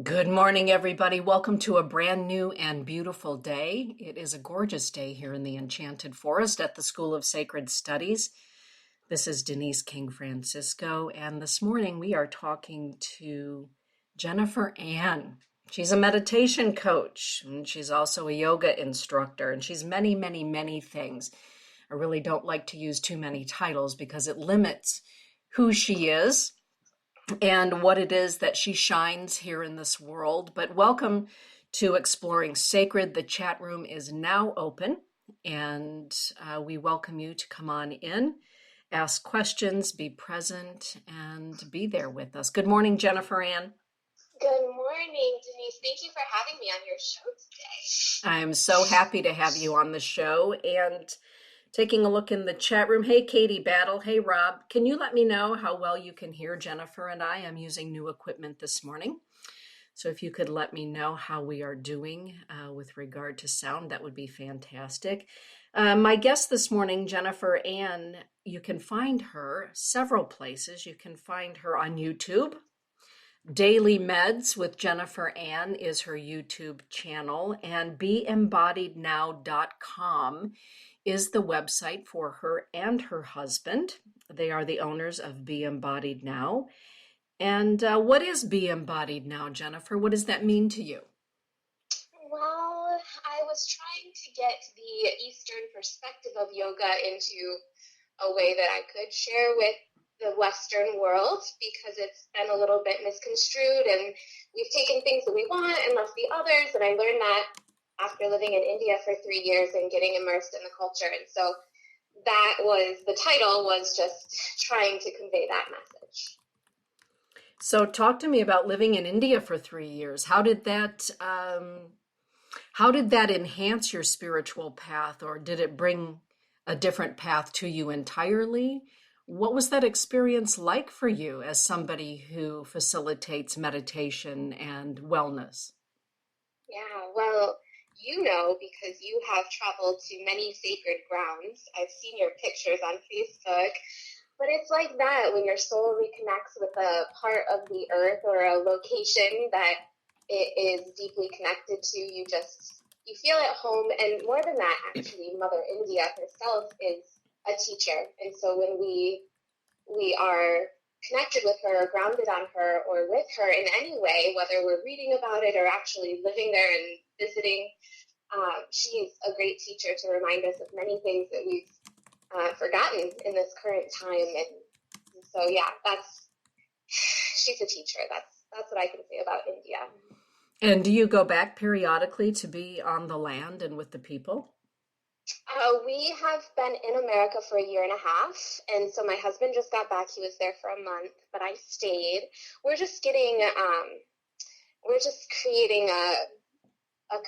Good morning, everybody. Welcome to a brand new and beautiful day. It is a gorgeous day here in the Enchanted Forest at the School of Sacred Studies. This is Denise King Francisco, and this morning we are talking to Jennifer Ann. She's a meditation coach, and she's also a yoga instructor, and she's many, many, many things. I really don't like to use too many titles because it limits who she is and what it is that she shines here in this world. But welcome to Exploring Sacred. The chat room is now open, and we welcome you to come on in, ask questions, be present, and be there with us. Good morning, Jennifer Ann. Good morning, Denise. Thank you for having me on your show today. I'm so happy to have you on the show. And taking a look in the chat room. Hey, Katie Battle. Hey, Rob. Can you let me know how well you can hear Jennifer and I? I'm using new equipment this morning. So if you could let me know how we are doing with regard to sound, that would be fantastic. My guest this morning, Jennifer Ann, you can find her several places. You can find her on YouTube. Daily Meds with Jennifer Ann is her YouTube channel, and beembodiednow.com is the website for her and her husband. They are the owners of Be Embodied Now. And what is Be Embodied Now, Jennifer? What does that mean to you? Well, I was trying to get the Eastern perspective of yoga into a way that I could share with the Western world, because it's been a little bit misconstrued and we've taken things that we want and left the others. And I learned that after living in India for 3 years and getting immersed in the culture. And so that was, the title was just trying to convey that message. So talk to me about living in India for 3 years. How did that enhance your spiritual path, or did it bring a different path to you entirely? What was that experience like for you as somebody who facilitates meditation and wellness? Yeah, well, you know, because you have traveled to many sacred grounds. I've seen your pictures on Facebook. But it's like that when your soul reconnects with a part of the earth or a location that it is deeply connected to. You feel at home. And more than that, actually, Mother India herself is a teacher. And so when we are connected with her, grounded on her, or with her in any way, whether we're reading about it or actually living there and visiting, she's a great teacher to remind us of many things that we've forgotten in this current time. And so, yeah, she's a teacher. That's what I can say about India. And do you go back periodically to be on the land and with the people? We have been in America for 1.5 years, and so my husband just got back. He was there for a month, but I stayed. We're just creating a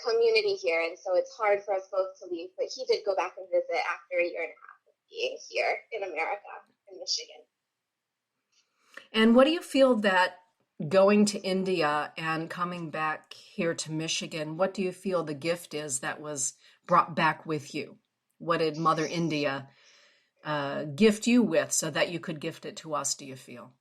community here, and so it's hard for us both to leave, but he did go back and visit after 1.5 years of being here in America, in Michigan. And what do you feel that going to India and coming back here to Michigan, what do you feel the gift is that was brought back with you? What did Mother India gift you with so that you could gift it to us, do you feel?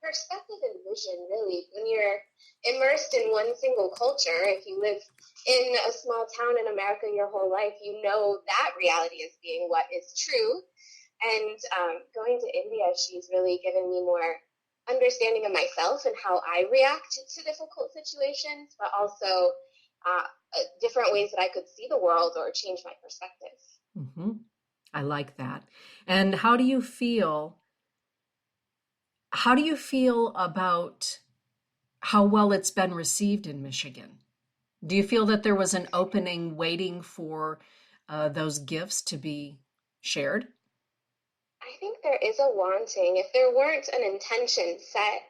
Perspective and vision, really. When you're immersed in one single culture, if you live in a small town in America your whole life, you know that reality as being what is true. And going to India, she's really given me more understanding of myself and how I react to difficult situations, but also different ways that I could see the world or change my perspective. Mm-hmm. I like that. And how do you feel about how well it's been received in Michigan? Do you feel that there was an opening waiting for those gifts to be shared? I think there is a wanting. If there weren't an intention set,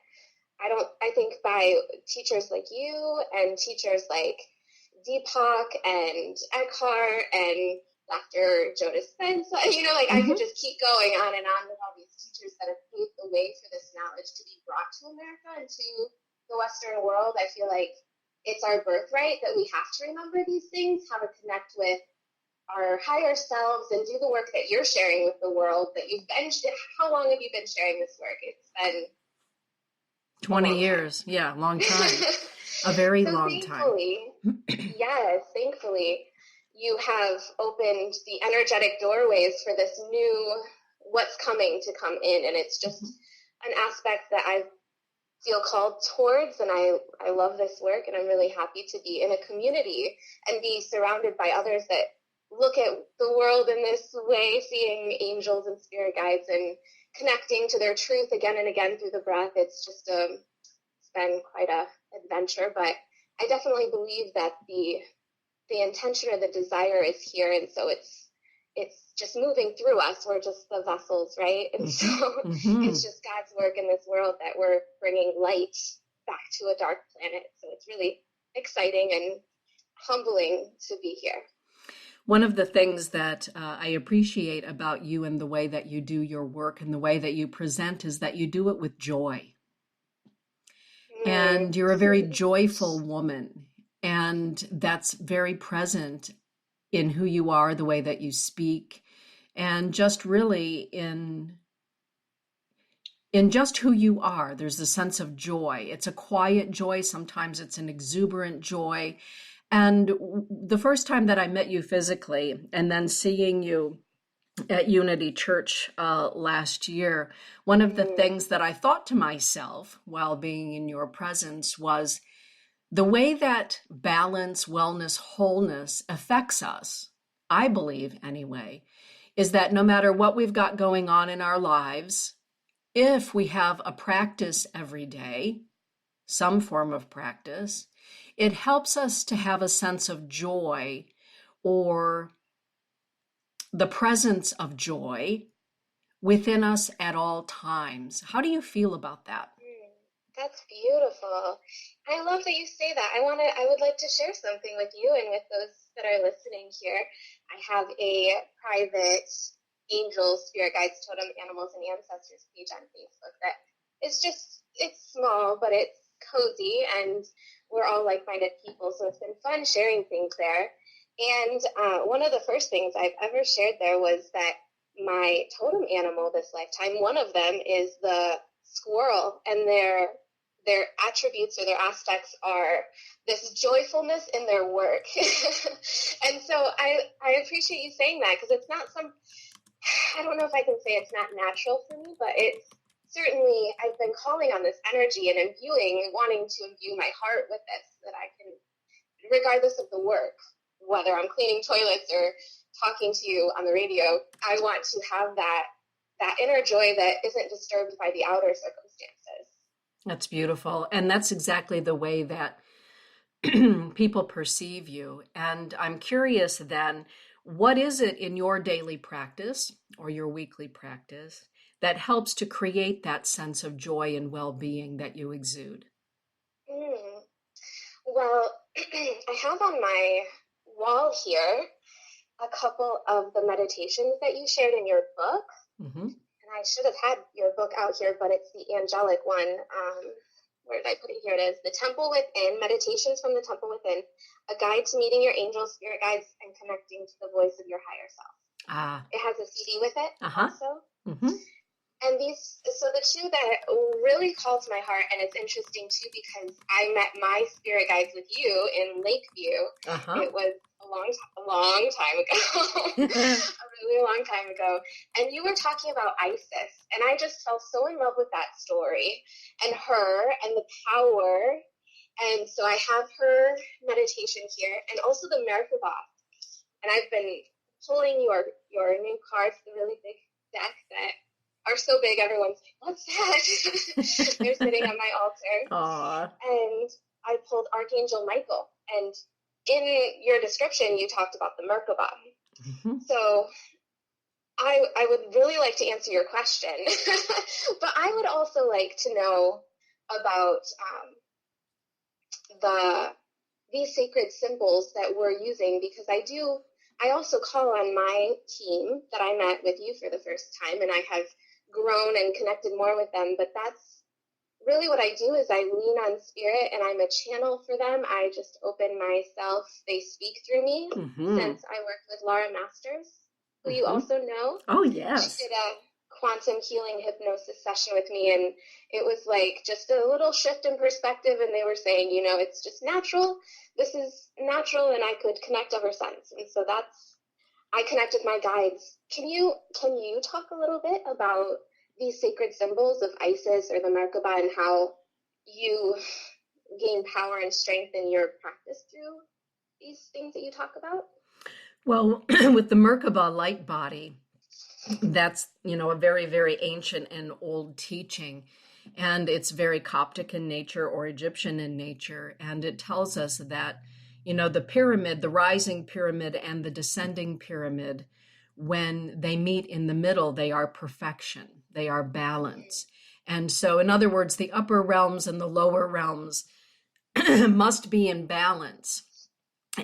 I think by teachers like you and teachers like Deepak and Eckhart and Dr. Joe Dispenza, I could just keep going on and on with all these teachers that have paved the way for this knowledge to be brought to America and to the Western world. I feel like it's our birthright that we have to remember these things, how to connect with our higher selves and do the work that you're sharing with the world, that you've been, how long have you been sharing this work? It's been a 20 long time. years. Yeah, long time. A very So long time. thankfully, yes, thankfully, you have opened the energetic doorways for this new what's coming to come in. And it's just an aspect that I feel called towards. And I love this work. And I'm really happy to be in a community and be surrounded by others that look at the world in this way, seeing angels and spirit guides and connecting to their truth again and again through the breath. It's just it's been quite a adventure, but I definitely believe that the intention or the desire is here, and so it's just moving through us. We're just the vessels, right? And so it's just God's work in this world that we're bringing light back to a dark planet. So it's really exciting and humbling to be here. One of the things that I appreciate about you and the way that you do your work and the way that you present is that you do it with joy. And you're a very joyful woman. And that's very present in who you are, the way that you speak, and just really in just who you are. There's a sense of joy. It's a quiet joy. Sometimes it's an exuberant joy. And the first time that I met you physically, and then seeing you at Unity Church last year, one of the things that I thought to myself while being in your presence was the way that balance, wellness, wholeness affects us, I believe anyway, is that no matter what we've got going on in our lives, if we have a practice every day, some form of practice, it helps us to have a sense of joy or the presence of joy within us at all times. How do you feel about that? That's beautiful. I love that you say that. I would like to share something with you and with those that are listening here. I have a private angel, spirit guides, totem animals, and ancestors page on Facebook that it's small, but it's cozy, and we're all like-minded people. So it's been fun sharing things there. And one of the first things I've ever shared there was that my totem animal this lifetime, one of them is the squirrel, and their attributes or their aspects are this joyfulness in their work. And so I appreciate you saying that, because it's not I don't know if I can say it's not natural for me, but it's certainly, I've been calling on this energy and wanting to imbue my heart with this, that I can, regardless of the work, whether I'm cleaning toilets or talking to you on the radio, I want to have that inner joy that isn't disturbed by the outer circumstances. That's beautiful. And that's exactly the way that people perceive you. And I'm curious then, what is it in your daily practice or your weekly practice that helps to create that sense of joy and well-being that you exude? Well, I have on my wall here a couple of the meditations that you shared in your book. And I should have had your book out here, but it's the angelic one. Where did I put it? Here it is. The Temple Within, Meditations from the Temple Within, a guide to meeting your angels, spirit guides, and connecting to the voice of your higher self. It has a CD with it also. And so the two that really call to my heart, and it's interesting too, because I met my spirit guides with you in Lakeview. It was a long time ago, a really long time ago. And you were talking about Isis, and I just fell so in love with that story and her and the power. And so I have her meditation here, and also the Merkaba. And I've been pulling your new cards, the really big deck that are so big, everyone's like, what's that? They're sitting on my altar. Aww. And I pulled Archangel Michael. And in your description, you talked about the Merkaba. So I would really like to answer your question. But I would also like to know about these sacred symbols that we're using, because I also call on my team that I met with you for the first time, and I have grown and connected more with them. But that's really what I do, is I lean on spirit, and I'm a channel for them. I just open myself. They speak through me. Since I worked with Laura Masters, who you also know. Oh, yes. She did a quantum healing hypnosis session with me, and it was like just a little shift in perspective, and they were saying, it's just natural. This is natural, and I could connect ever since. And so I connect with my guides. Can you talk a little bit about these sacred symbols of Isis or the Merkaba and how you gain power and strength in your practice through these things that you talk about? Well, with the Merkaba light body, that's, a very, very ancient and old teaching. And it's very Coptic in nature or Egyptian in nature. And it tells us that, the pyramid, the rising pyramid and the descending pyramid, when they meet in the middle, they are perfection. They are balance. And so, in other words, the upper realms and the lower realms must be in balance.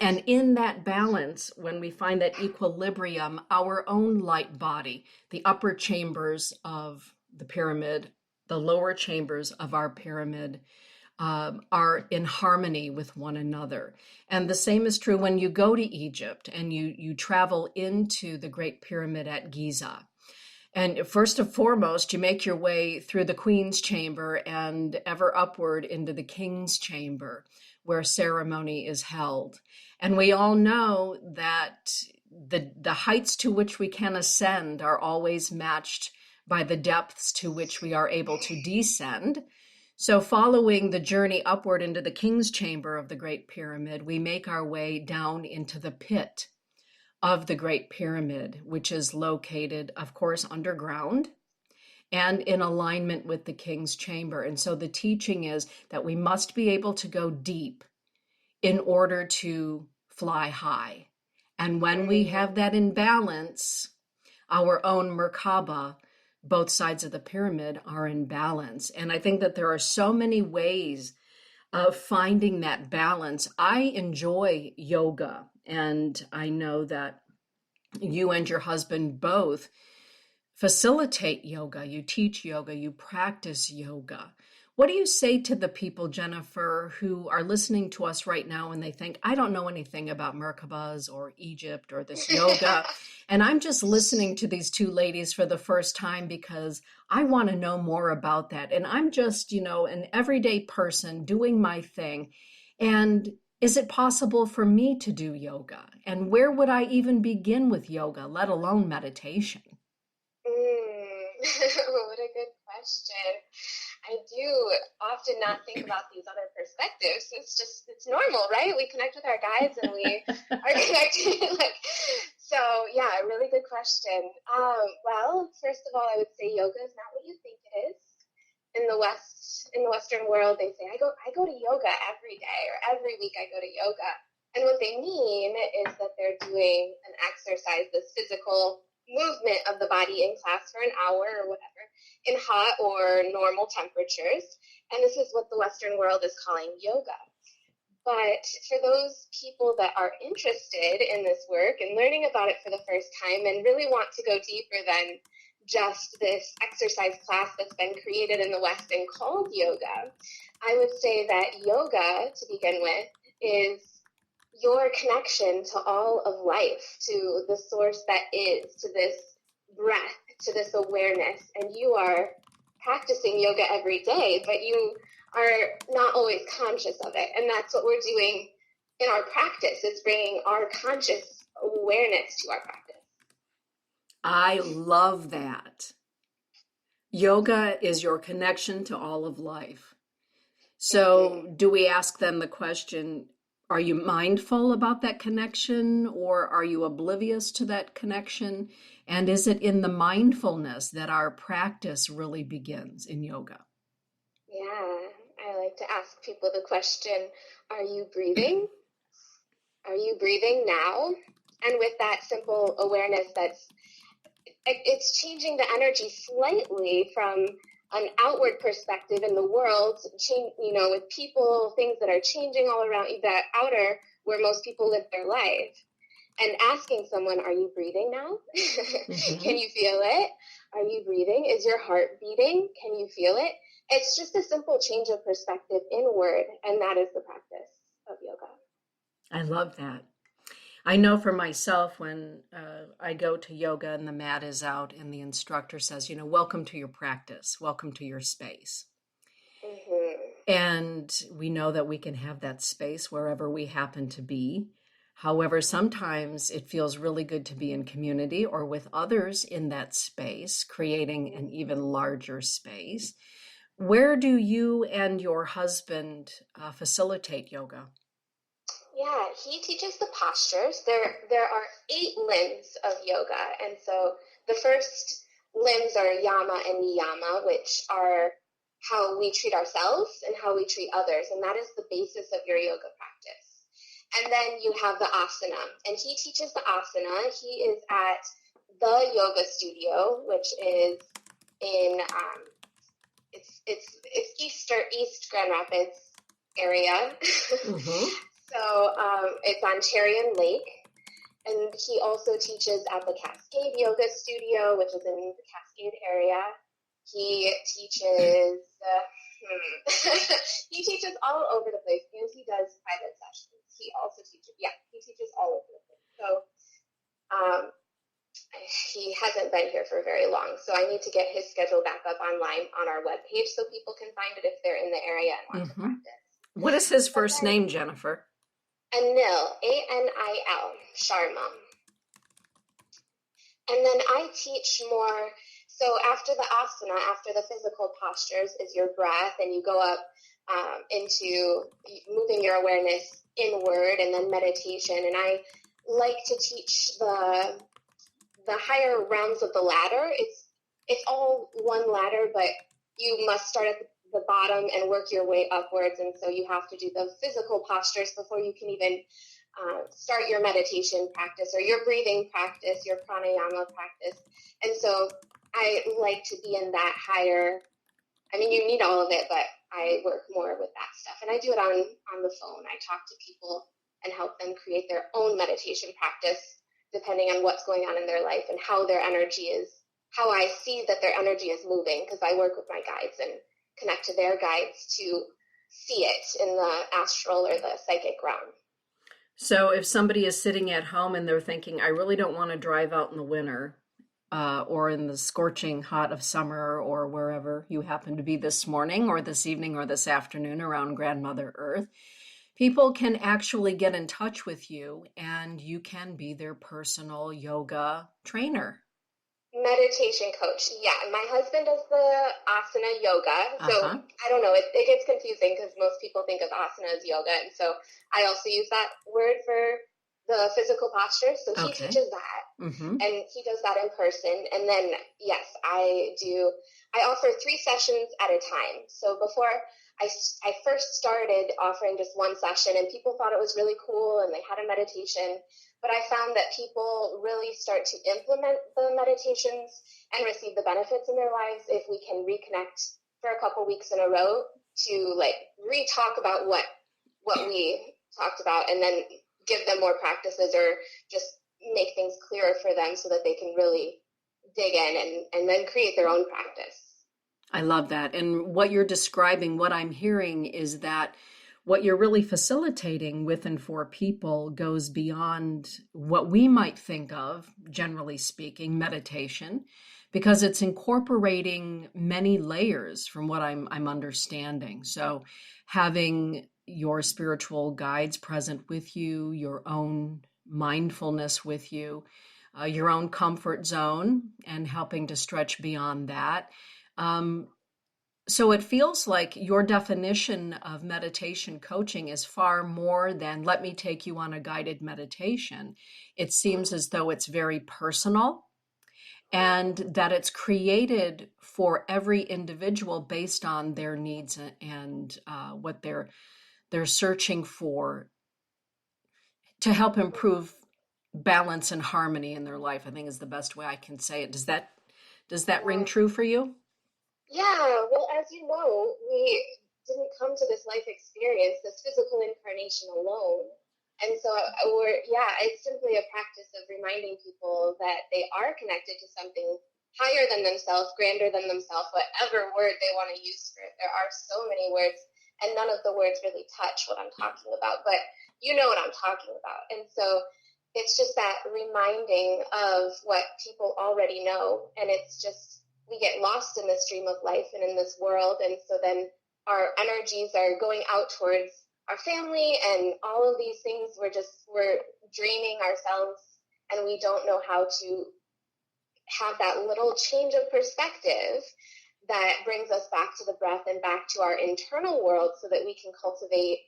And in that balance, when we find that equilibrium, our own light body, the upper chambers of the pyramid, the lower chambers of our pyramid, are in harmony with one another. And the same is true when you go to Egypt and you travel into the Great Pyramid at Giza. And first and foremost, you make your way through the Queen's Chamber and ever upward into the King's Chamber, where ceremony is held. And we all know that the heights to which we can ascend are always matched by the depths to which we are able to descend. So following the journey upward into the King's Chamber of the Great Pyramid, we make our way down into the pit of the Great Pyramid, which is located, of course, underground and in alignment with the King's Chamber. And so the teaching is that we must be able to go deep in order to fly high. And when we have that in balance, our own Merkaba, both sides of the pyramid, are in balance. And I think that there are so many ways of finding that balance. I enjoy yoga, and I know that you and your husband both facilitate yoga. You teach yoga, you practice yoga. What do you say to the people, Jennifer, who are listening to us right now and they think, I don't know anything about Merkabas or Egypt or this yoga, and I'm just listening to these two ladies for the first time because I want to know more about that. And I'm just, an everyday person doing my thing. And is it possible for me to do yoga? And where would I even begin with yoga, let alone meditation? What a good question. I do often not think about these other perspectives. It's normal, right? We connect with our guides and we are connected. So yeah, really good question. Well, first of all, I would say yoga is not what you think it is. In the Western world, they say, I go to yoga every day or every week I go to yoga. And what they mean is that they're doing an exercise, this physical movement of the body in class for an hour or whatever, in hot or normal temperatures. And this is what the Western world is calling yoga. But for those people that are interested in this work and learning about it for the first time and really want to go deeper than just this exercise class that's been created in the West and called yoga, I would say that yoga, to begin with, is your connection to all of life, to the source that is, to this breath, to this awareness. And you are practicing yoga every day, but you are not always conscious of it. And that's what we're doing in our practice, is bringing our conscious awareness to our practice. I love that. Yoga is your connection to all of life. So do we ask them the question, are you mindful about that connection, or are you oblivious to that connection? And is it in the mindfulness that our practice really begins in yoga? Yeah, I like to ask people the question, are you breathing? Are you breathing now? And with that simple awareness, it's changing the energy slightly from an outward perspective in the world, with people, things that are changing all around you, that outer where most people live their life, and asking someone, are you breathing now? Mm-hmm. Can you feel it? Are you breathing? Is your heart beating? Can you feel it? It's just a simple change of perspective inward, and that is the practice of yoga. I love that. I know for myself when I go to yoga and the mat is out and the instructor says, welcome to your practice, welcome to your space. Mm-hmm. And we know that we can have that space wherever we happen to be. However, sometimes it feels really good to be in community or with others in that space, creating an even larger space. Where do you and your husband facilitate yoga? Yeah, he teaches the postures. There are 8 limbs of yoga, and so the first limbs are yama and niyama, which are how we treat ourselves and how we treat others, and that is the basis of your yoga practice. And then you have the asana, and he teaches the asana. He is at the yoga studio, which is in it's East Grand Rapids area. Mm-hmm. So it's on Cherry Lake, and he also teaches at the Cascade Yoga Studio, which is in the Cascade area. He teaches he teaches all over the place, and he does private sessions. He also teaches, he teaches all over the place. So um, he hasn't been here for very long, so I need to get his schedule back up online on our webpage so people can find it if they're in the area and want to practice. What is his But first then, name, Jennifer? Anil, Anil, Sharma. And then I teach more. So after the asana, after the physical postures, is your breath, and you go up into moving your awareness inward, and then meditation. And I like to teach the higher rounds of the ladder. It's all one ladder, but you must start at the bottom and work your way upwards. And so you have to do the physical postures before you can even start your meditation practice or your breathing practice, your pranayama practice. And so I like to be in that higher, I mean, you need all of it, but I work more with that stuff. And I do it on the phone. I talk to people and help them create their own meditation practice depending on what's going on in their life and how their energy is, how I see that their energy is moving, because I work with my guides and connect to their guides to see it in the astral or the psychic realm. So if somebody is sitting at home and they're thinking, I really don't want to drive out in the winter or in the scorching hot of summer or wherever you happen to be this morning or this evening or this afternoon around Grandmother Earth, people can actually get in touch with you and you can be their personal yoga trainer. Meditation coach. Yeah, my husband does the asana yoga. So Uh-huh. I don't know, it gets confusing because most people think of asana as yoga. And so I also use that word for the physical posture. So he Okay. teaches that. Mm-hmm. And he does that in person. And then, yes, I offer 3 sessions at a time. So before I first started offering just one session, and people thought it was really cool and they had a meditation. But I found that people really start to implement the meditations and receive the benefits in their lives if we can reconnect for a couple weeks in a row to like re-talk about what we talked about, and then give them more practices or just make things clearer for them so that they can really dig in and then create their own practice. I love that. And what you're describing, what I'm hearing is that what you're really facilitating with and for people goes beyond what we might think of, generally speaking, meditation, because it's incorporating many layers from what I'm understanding. So having your spiritual guides present with you, your own mindfulness with you, your own comfort zone, and helping to stretch beyond that. Um, so it feels like your definition of meditation coaching is far more than let me take you on a guided meditation. It seems as though it's very personal and that it's created for every individual based on their needs and what they're searching for to help improve balance and harmony in their life. I think is the best way I can say it. Does that ring Yeah. true for you? Yeah, well, as you know, we didn't come to this life experience, this physical incarnation alone. And so it's simply a practice of reminding people that they are connected to something higher than themselves, grander than themselves, whatever word they want to use for it. There are so many words, and none of the words really touch what I'm talking about, but you know what I'm talking about. And so it's just that reminding of what people already know. And it's just, we get lost in this stream of life and in this world. And so then our energies are going out towards our family and all of these things. We're dreaming ourselves, and we don't know how to have that little change of perspective that brings us back to the breath and back to our internal world so that we can cultivate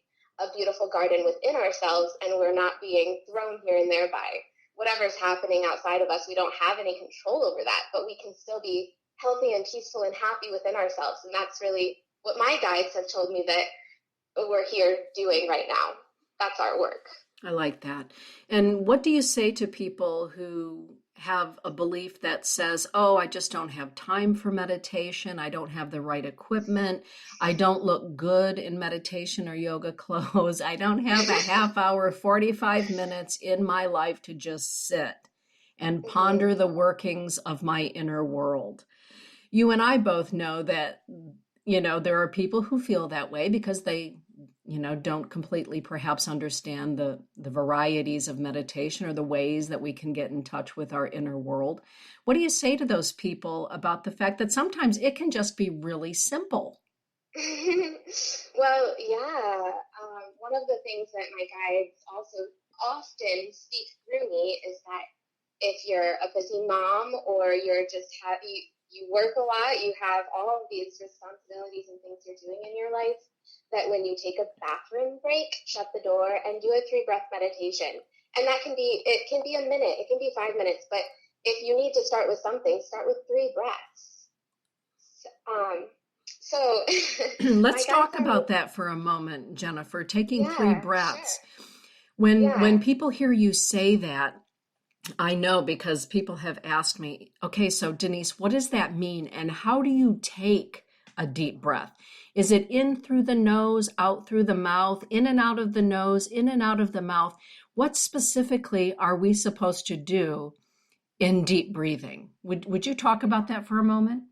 a beautiful garden within ourselves, and we're not being thrown here and there by whatever's happening outside of us. We don't have any control over that, but we can still be healthy and peaceful and happy within ourselves. And that's really what my guides have told me that we're here doing right now. That's our work. I like that. And what do you say to people who have a belief that says, oh, I just don't have time for meditation. I don't have the right equipment. I don't look good in meditation or yoga clothes. I don't have a half hour, 45 minutes in my life to just sit and ponder the workings of my inner world. You and I both know that, there are people who feel that way because they don't completely perhaps understand the varieties of meditation or the ways that we can get in touch with our inner world. What do you say to those people about the fact that sometimes it can just be really simple? Well, yeah. One of the things that my guides also often speak through me is that if you're a busy mom or you're just you work a lot, you have all of these responsibilities and things you're doing in your life, that when you take a bathroom break, shut the door and do a 3-breath meditation. And it can be a minute, it can be 5 minutes, but if you need to start with something, start with 3 breaths. So let's talk about that for a moment, Jennifer, taking 3 breaths. Sure. When people hear you say that, I know because people have asked me, okay, so Denise, what does that mean? And how do you take a deep breath? Is it in through the nose, out through the mouth, in and out of the nose, in and out of the mouth? What specifically are we supposed to do in deep breathing? Would you talk about that for a moment?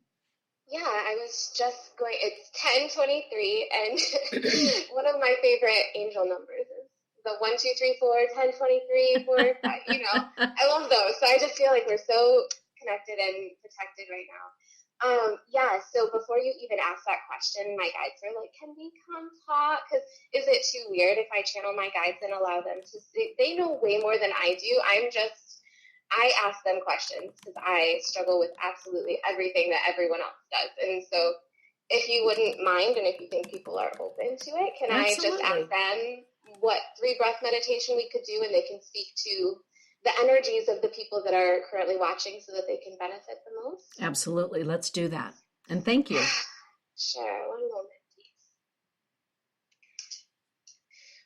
Yeah, I was just going, it's 10:23, and one of my favorite angel numbers is the 1, 2, 3, 4, 10:23, 4, 5, I love those. So I just feel like we're so connected and protected right now. So before you even ask that question, my guides are like, can we come talk? Because is it too weird if I channel my guides and allow them to see? They know way more than I do. I ask them questions because I struggle with absolutely everything that everyone else does. And so if you wouldn't mind, and if you think people are open to it, can I just ask them what 3-breath meditation we could do, and they can speak to the energies of the people that are currently watching so that they can benefit the most? Absolutely. Let's do that. And thank you. Sure. One moment, please.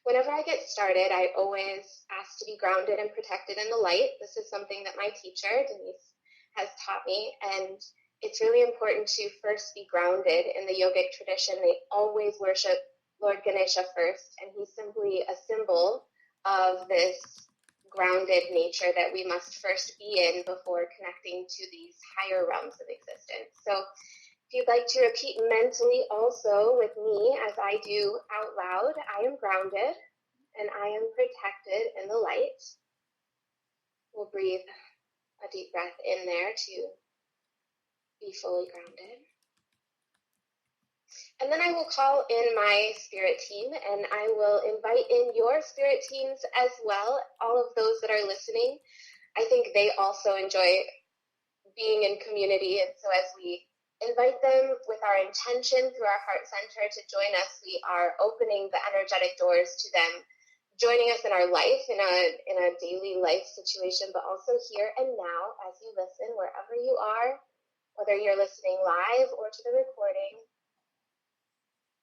Whenever I get started, I always ask to be grounded and protected in the light. This is something that my teacher, Denise, has taught me, and it's really important to first be grounded. In the yogic tradition, they always worship Lord Ganesha first, and he's simply a symbol of this grounded nature that we must first be in before connecting to these higher realms of existence. So if you'd like to repeat mentally also with me as I do out loud, I am grounded and I am protected in the light. We'll breathe a deep breath in there to be fully grounded. And then I will call in my spirit team, and I will invite in your spirit teams as well, all of those that are listening. I think they also enjoy being in community, and so as we invite them with our intention through our heart center to join us, we are opening the energetic doors to them, joining us in our life, in a daily life situation, but also here and now as you listen, wherever you are, whether you're listening live or to the recording.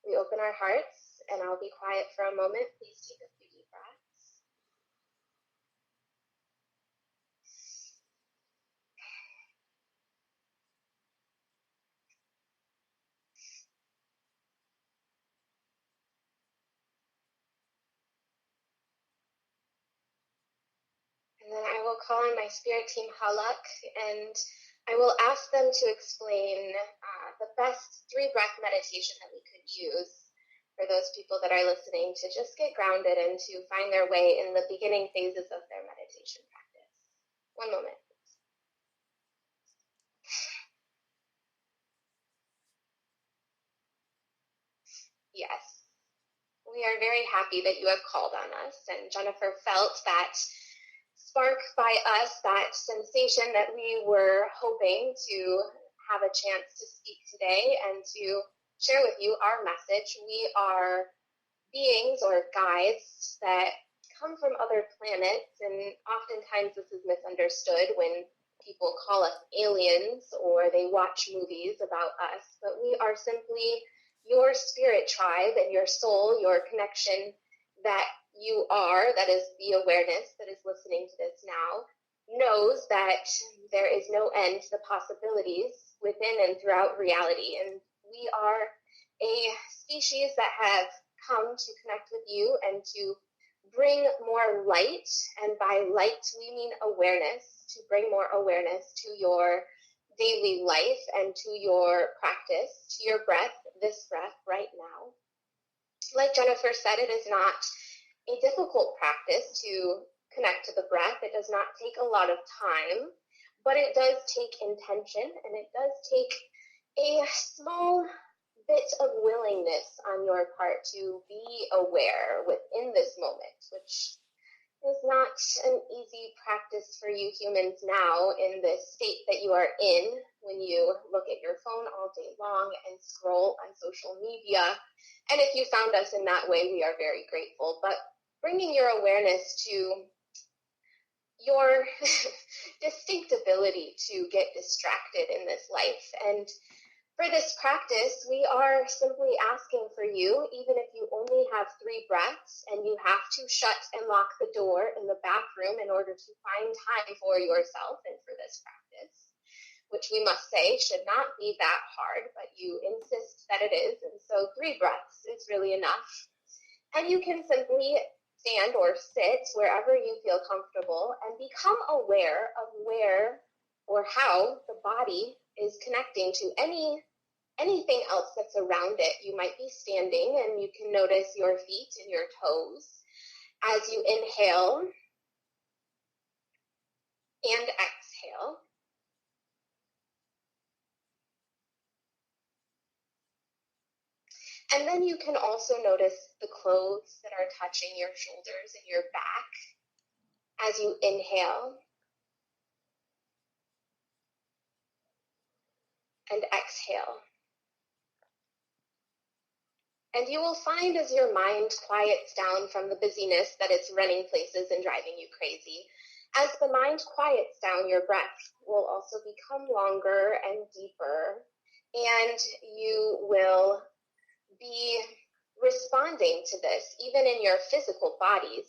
We open our hearts, and I'll be quiet for a moment. Please take a few deep breaths. And then I will call on my spirit team, Halak, and I will ask them to explain the best 3-breath meditation that we could use for those people that are listening to just get grounded and to find their way in the beginning phases of their meditation. meditation practice. One moment. Yes, we are very happy that you have called on us, and Jennifer felt that spark by us, that sensation that we were hoping to have a chance to speak today and to share with you our message. We are beings or guides that come from other planets, and oftentimes this is misunderstood when people call us aliens or they watch movies about us, but we are simply your spirit tribe and your soul, your connection that you are, that is the awareness that is listening to this now, knows that there is no end to the possibilities within and throughout reality. And we are a species that have come to connect with you and to bring more light, and by light we mean awareness, to bring more awareness to your daily life and to your practice, to your breath, this breath right now. Like Jennifer said, it is not a difficult practice to connect to the breath. It does not take a lot of time, but it does take intention, and it does take a small bit of willingness on your part to be aware within this moment, which is not an easy practice for you humans now in this state that you are in when you look at your phone all day long and scroll on social media. And if you found us in that way, we are very grateful. But bringing your awareness to your distinct ability to get distracted in this life. And for this practice, we are simply asking for you, even if you only have 3 breaths and you have to shut and lock the door in the bathroom in order to find time for yourself and for this practice, which we must say should not be that hard, but you insist that it is. And so 3 breaths is really enough. And you can simply stand or sit wherever you feel comfortable and become aware of where or how the body is connecting to anything else that's around it. You might be standing and you can notice your feet and your toes as you inhale and exhale. And then you can also notice the clothes that are touching your shoulders and your back as you inhale and exhale. And you will find as your mind quiets down from the busyness that it's running places and driving you crazy, as the mind quiets down, your breath will also become longer and deeper, and you will be responding to this, even in your physical bodies,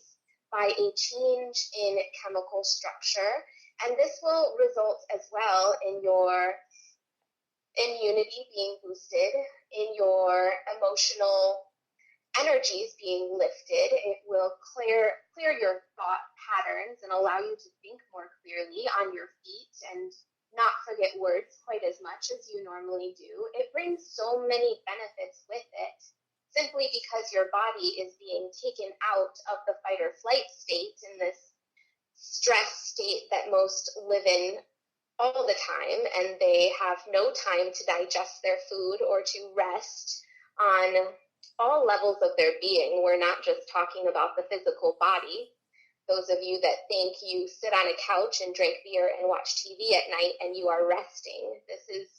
by a change in chemical structure. And this will result as well in your immunity being boosted, in your emotional energies being lifted. It will clear your thought patterns and allow you to think more clearly on your feet and not forget words quite as much as you normally do. It brings so many benefits with it, simply because your body is being taken out of the fight or flight state, in this stress state that most live in all the time, and they have no time to digest their food or to rest on all levels of their being. We're not just talking about the physical body. Those of you that think you sit on a couch and drink beer and watch TV at night and you are resting, this is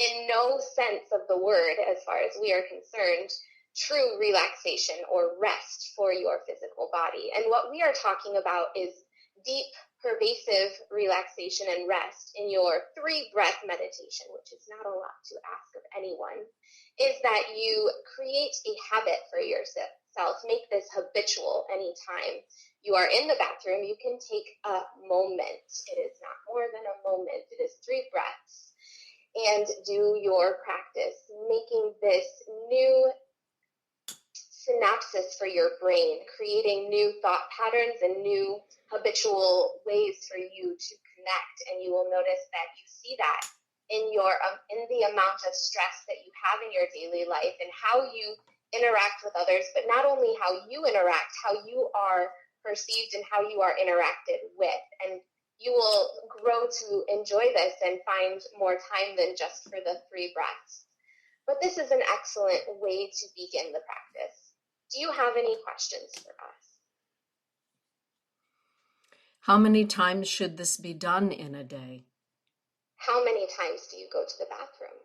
in no sense of the word, as far as we are concerned, true relaxation or rest for your physical body. And what we are talking about is deep, pervasive relaxation and rest in your 3-breath meditation, which is not a lot to ask of anyone, is that you create a habit for yourself. Make this habitual. Anytime you are in the bathroom, you can take a moment. It is not more than a moment. It is 3 breaths. And do your practice, making this new synapses for your brain, creating new thought patterns and new habitual ways for you to connect. And you will notice that you see that in the amount of stress that you have in your daily life and how you interact with others, but not only how you interact, how you are perceived and how you are interacted with. And you will grow to enjoy this and find more time than just for the 3 breaths. But this is an excellent way to begin the practice. Do you have any questions for us? How many times should this be done in a day? How many times do you go to the bathroom?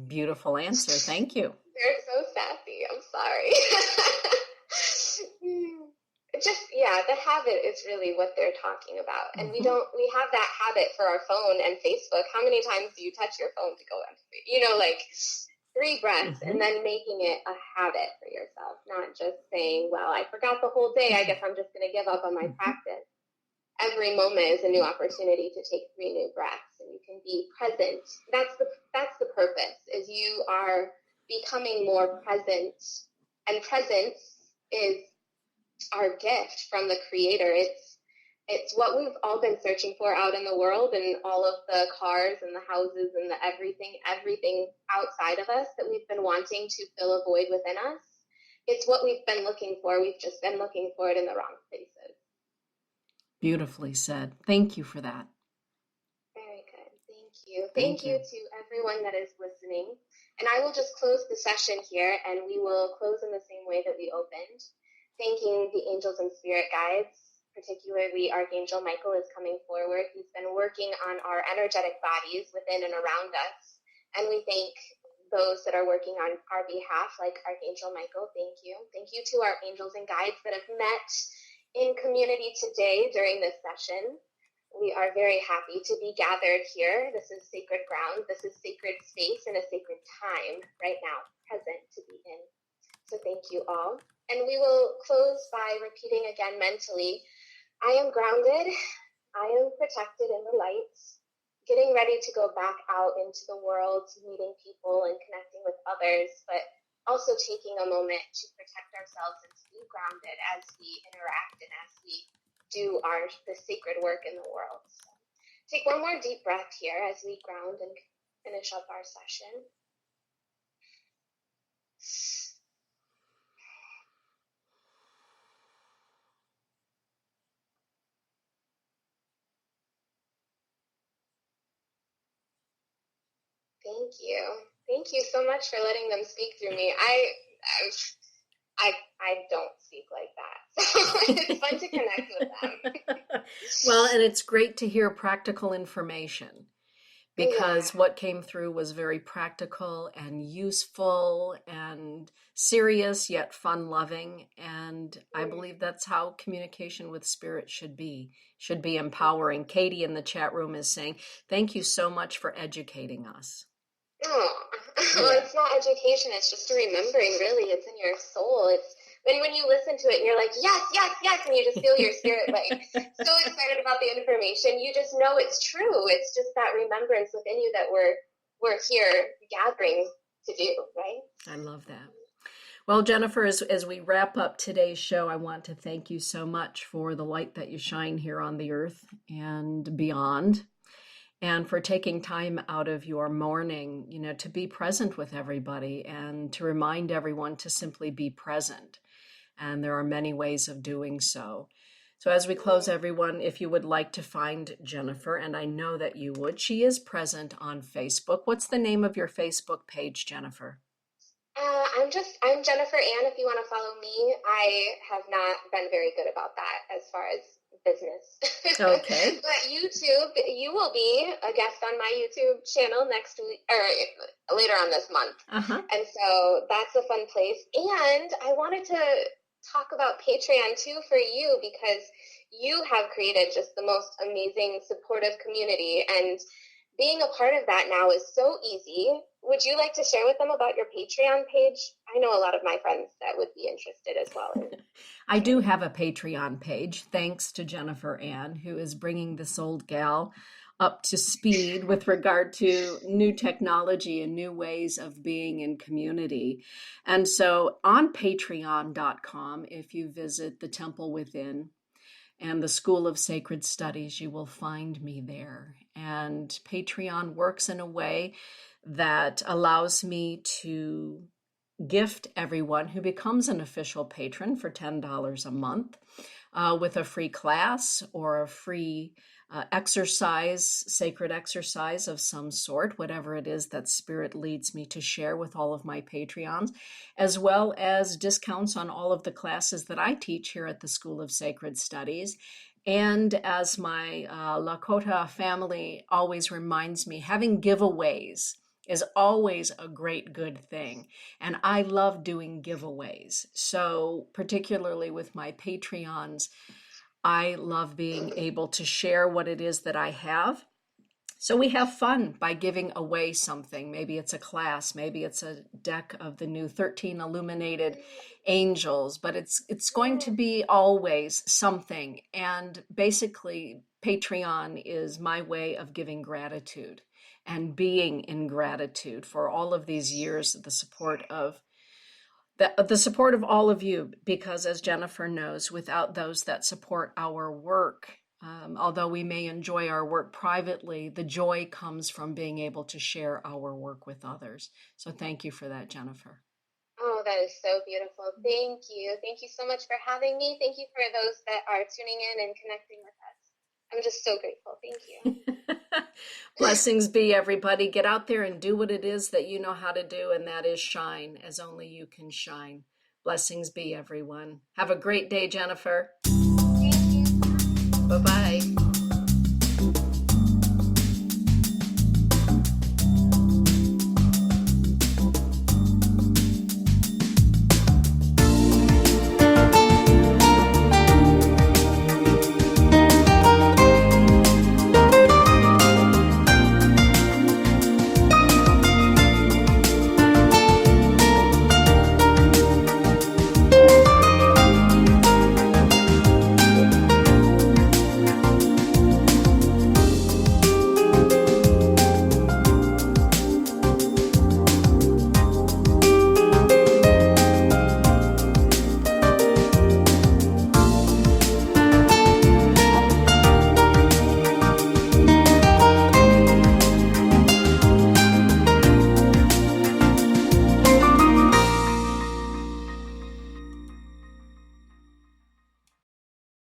Beautiful answer. Thank you. They're so sassy. I'm sorry. The habit is really what they're talking about. And we have that habit for our phone and Facebook. How many times do you touch your phone to go on? 3 breaths and then making it a habit for yourself, not just saying, well, I forgot the whole day. I guess I'm just going to give up on my practice. Every moment is a new opportunity to take 3 new breaths, and you can be present. That's the purpose, is you are becoming more present, and presence is our gift from the Creator. It's what we've all been searching for out in the world, and all of the cars and the houses and the everything outside of us that we've been wanting to fill a void within us. It's what we've been looking for. We've just been looking for it in the wrong places. Beautifully said. Thank you for that. Very good. Thank you. Thank you to everyone that is listening. And I will just close the session here, and we will close in the same way that we opened, thanking the angels and spirit guides. Particularly, Archangel Michael is coming forward. He's been working on our energetic bodies within and around us. And we thank those that are working on our behalf, like Archangel Michael. Thank you. Thank you to our angels and guides that have met in community today during this session. We are very happy to be gathered here. This is sacred ground. This is sacred space and a sacred time right now, present to be in. So thank you all. And we will close by repeating again mentally, I am grounded. I am protected in the light, getting ready to go back out into the world, meeting people and connecting with others, but also taking a moment to protect ourselves and to be grounded as we interact and as we do the sacred work in the world. So take one more deep breath here as we ground and finish up our session. Thank you. Thank you so much for letting them speak through me. I don't speak like that. So it's fun to connect with them. Well, and it's great to hear practical information, because what came through was very practical and useful and serious, yet fun-loving. And I believe that's how communication with spirit should be empowering. Katie in the chat room is saying, thank you so much for educating us. Well, it's not education, it's just a remembering, really. It's in your soul. It's when you listen to it and you're like, yes, yes, yes, and you just feel your spirit like so excited about the information. You just know it's true. It's just that remembrance within you that we're here gathering to do, right? I love that. Well, Jennifer, as we wrap up today's show, I want to thank you so much for the light that you shine here on the earth and beyond, and for taking time out of your morning, to be present with everybody and to remind everyone to simply be present. And there are many ways of doing so. So as we close, everyone, if you would like to find Jennifer, and I know that you would, she is present on Facebook. What's the name of your Facebook page, Jennifer? I'm Jennifer Ann. If you want to follow me, I have not been very good about that as far as business. Okay. But YouTube, you will be a guest on my YouTube channel next week or later on this month. And so that's a fun place. And I wanted to talk about Patreon too for you, because you have created just the most amazing supportive community, and being a part of that now is so easy. Would you like to share with them about your Patreon page? I know a lot of my friends that would be interested as well. I do have a Patreon page, thanks to Jennifer Ann, who is bringing this old gal up to speed with regard to new technology and new ways of being in community. And so on patreon.com, if you visit the Temple Within and the School of Sacred Studies, you will find me there. And Patreon works in a way that allows me to gift everyone who becomes an official patron for $10 a month with a free class or a free exercise, sacred exercise of some sort, whatever it is that Spirit leads me to share with all of my Patreons, as well as discounts on all of the classes that I teach here at the School of Sacred Studies. And as my Lakota family always reminds me, having giveaways is always a great good thing. And I love doing giveaways. So, particularly with my Patreons, I love being able to share what it is that I have. So we have fun by giving away something. Maybe it's a class, maybe it's a deck of the new 13 illuminated angels, but it's going to be always something. And basically, Patreon is my way of giving gratitude and being in gratitude for all of these years of the support of the support of all of you, because as Jennifer knows, without those that support our work, although we may enjoy our work privately, the joy comes from being able to share our work with others. So thank you for that, Jennifer. Oh, that is so beautiful. Thank you. Thank you so much for having me. Thank you for those that are tuning in and connecting with us. I'm just so grateful. Thank you. Blessings be, everybody. Get out there and do what it is that you know how to do, and that is shine as only you can shine. Blessings be, everyone. Have a great day, Jennifer. Thank you. Bye-bye.